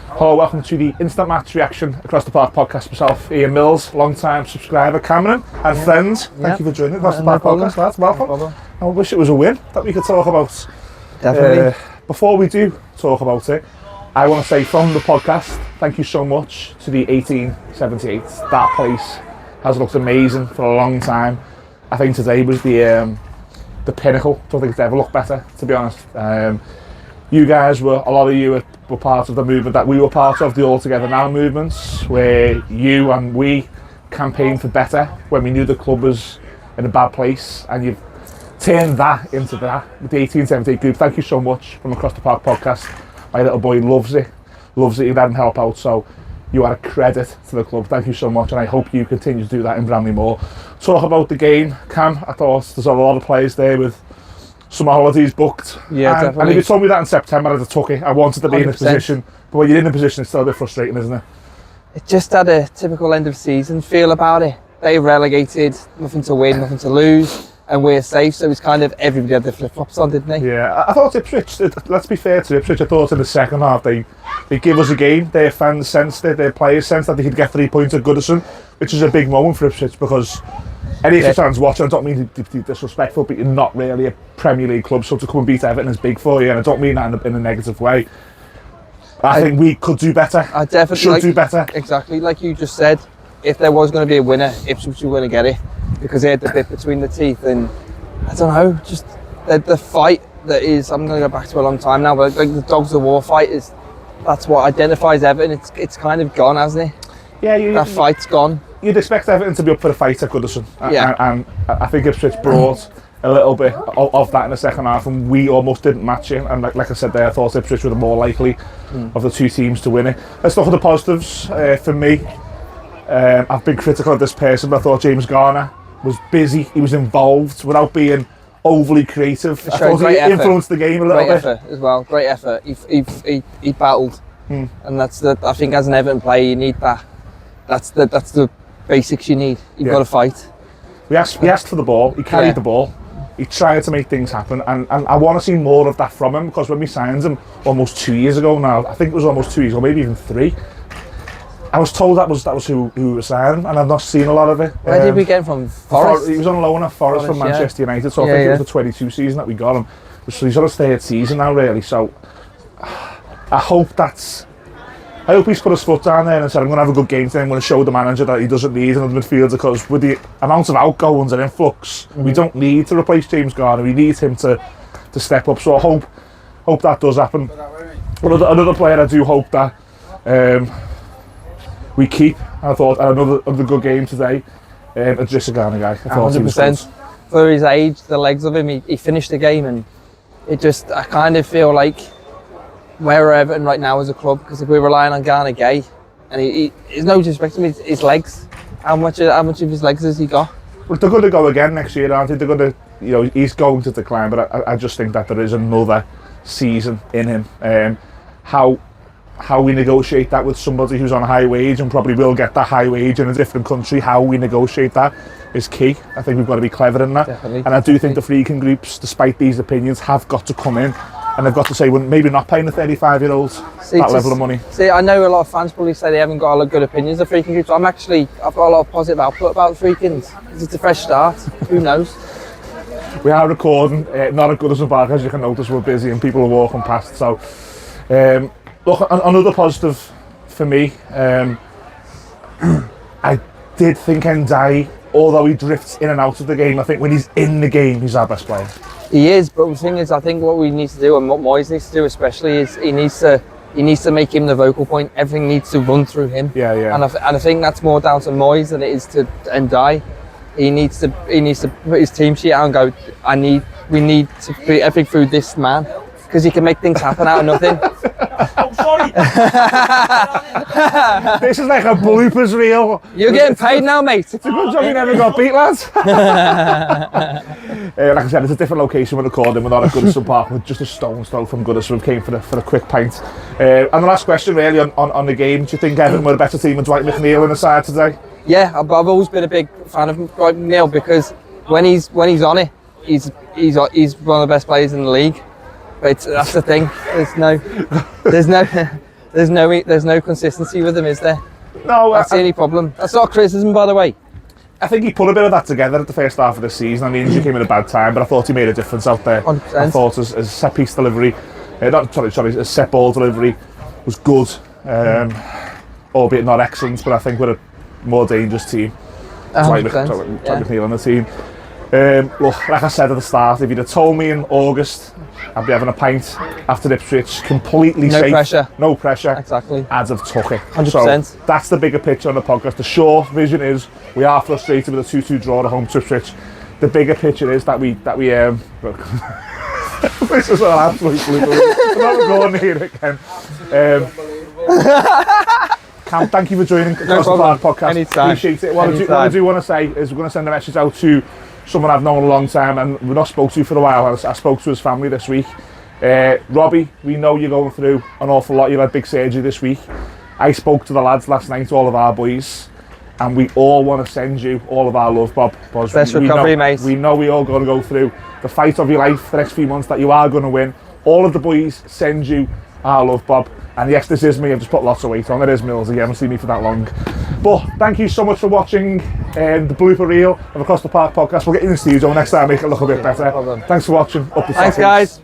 Hello, welcome to the Instant Match Reaction Across the Park podcast. Myself, Ian Mills, long-time subscriber, Cameron, and friends. Thank you for joining Across the Park podcast, lads. Welcome. I wish it was a win that we could talk about. Definitely. Before we do talk about it, I want to say from the podcast, thank you so much to the 1878. That place has looked amazing for a long time. I think today was the pinnacle. Don't think it's ever looked better, to be honest. You guys a lot of you were part of the movement that we were part of, the All Together Now movements, where you and we campaigned for better when we knew the club was in a bad place, and you've turned that into that with the 1878 group. Thank you so much from Across the Park podcast. My little boy loves it. You let him help out, so you are a credit to the club. Thank you so much, and I hope you continue to do that in Bramley more. Talk about the game, Cam. I thought there's a lot of players there with summer holidays booked. Yeah, definitely. And if you told me that in September, I'd have took it. I wanted to be 100%. In this position, but when you're in the position, it's still a bit frustrating, isn't it? It just had a typical end of season feel about it. They relegated, nothing to win, nothing to lose, and we're safe. So it's kind of everybody had their flip-flops on, didn't they? Yeah, I thought Ipswich, let's be fair to Ipswich, I thought in the second half they give us a game. Their fans sensed it, their players sensed that they could get 3 points at Goodison, which is a big moment for Ipswich, because any Ipswich fans watching, I don't mean to be disrespectful, but you're not really a Premier League club, so to come and beat Everton is big for you, and I don't mean that in a negative way. I think we could do better. I definitely should do better. Exactly, like you just said, if there was going to be a winner, Ipswich were going to get it, because they had the bit between the teeth, and I don't know, just the fight that is, I'm going to go back to a long time now, but like the Dogs of War fight that's what identifies Everton. It's kind of gone, hasn't it? Yeah, that fight's gone. You'd expect Everton to be up for the fight at Goodison, and I think Ipswich brought a little bit of that in the second half, and we almost didn't match it. And like I said there, I thought Ipswich were the more likely of the two teams to win it. Let's look at the positives. For me, I've been critical of this person, but I thought James Garner was busy. He was involved without being overly creative. I thought he influenced the game a little bit. Great effort as well. Great effort. He battled, and that's I think as an Everton player, you need that. That's the basics you need. You've got to fight. We asked for the ball. He carried the ball. He tried to make things happen, and I want to see more of that from him, because when we signed him almost 2 years ago now, I think it was almost 2 years ago, maybe even 3. I was told that was who was signing, and I've not seen a lot of it. Where did we get him from? Forest? He was on loan at Forest from Manchester United, so I think it was the 22 season that we got him. So he's on his 3rd season now, really. So I hope he's put his foot down there and said, I'm going to have a good game today. I'm going to show the manager that he doesn't need another midfielder, because with the amount of outgoings and influx, we don't need to replace James Garner. We need him to step up. So I hope that does happen. Another player I do hope that we keep. I thought another good game today. Idrissa Gana guy. I thought 100%. For his age, the legs of him, he finished the game, and I kind of feel like where we're Everton right now as a club, because if we're relying on Garner Gay, and he's no disrespect to him, his legs. How much of his legs has he got? Well, they're going to go again next year, aren't they? They're going to, he's going to decline, but I just think that there is another season in him. How we negotiate that with somebody who's on a high wage and probably will get that high wage in a different country, how we negotiate that is key. I think we've got to be clever in that. Definitely. And I do think the freaking groups, despite these opinions, have got to come in, and they've got to say, well, maybe not paying the 35-year-old that level of money. See, I know a lot of fans probably say they haven't got a lot of good opinions of freaking groups. I've got a lot of positive output about the freakins, because it's a fresh start. Who knows? We are recording, not at Goodison Park, as you can notice. We're busy and people are walking past. So, look, another positive for me, I did think Ndiaye, although he drifts in and out of the game, I think when he's in the game, he's our best player. He is, but the thing is, I think what we need to do, and what Moyes needs to do especially, is he needs to make him the vocal point. Everything needs to run through him. Yeah. And I think that's more down to Moyes than it is to Ndiaye. He needs to put his team sheet out and go, we need to put everything through this man, because he can make things happen out of nothing. Oh, sorry. This is like a bloopers reel. You're getting paid now, mate. It's a good job we never got beat, lads. Like I said, it's a different location we're recording. We're not at Goodison Park. We're just a stone's throw from Goodison. We came for a quick pint. And the last question really on the game, do you think Everton were a better team than Dwight McNeil in the side today? Yeah, I've always been a big fan of Dwight McNeil, because when he's on it, he's one of the best players in the league. But that's the thing. There's There's no consistency with him, is there? No, That's the only problem. That's not a criticism, by the way. I think he put a bit of that together at the first half of the season, and the injury came at a bad time, but I thought he made a difference out there. 100%. I thought his set-piece delivery, his set ball delivery was good, albeit not excellent, but I think we're a more dangerous team. 100%. McNeil on the team. Look, like I said at the start, if you'd have told me in August I'd be having a pint after Ipswich, completely No safe, pressure. no pressure, Exactly. I'd have took it. 100%. So that's the bigger picture on the podcast. The short vision is we are frustrated with a 2-2 draw at home to Ipswich. The bigger picture is that we this is an absolute blooper. I'm not going here again. Cam, thank you for joining Across the Park podcast. Anytime. Appreciate it. What I do want to say is we're going to send a message out to someone I've known a long time and we've not spoke to for a while. I spoke to his family this week. Robbie, we know you're going through an awful lot. You had big surgery this week. I spoke to the lads last night, all of our boys, and we all want to send you all of our love, Bob. Best recovery, mate. We know we all got to go through the fight of your life the next few months that you are going to win. All of the boys send you our love, Bob. And yes, this is me. I've just put lots of weight on. It is Mills. You haven't seen me for that long. But thank you so much for watching the blooper reel of Across the Park podcast. We'll get you in the studio next time, make it look a bit better. No problem. Thanks for watching. Up the Thanks, Sockets. guys.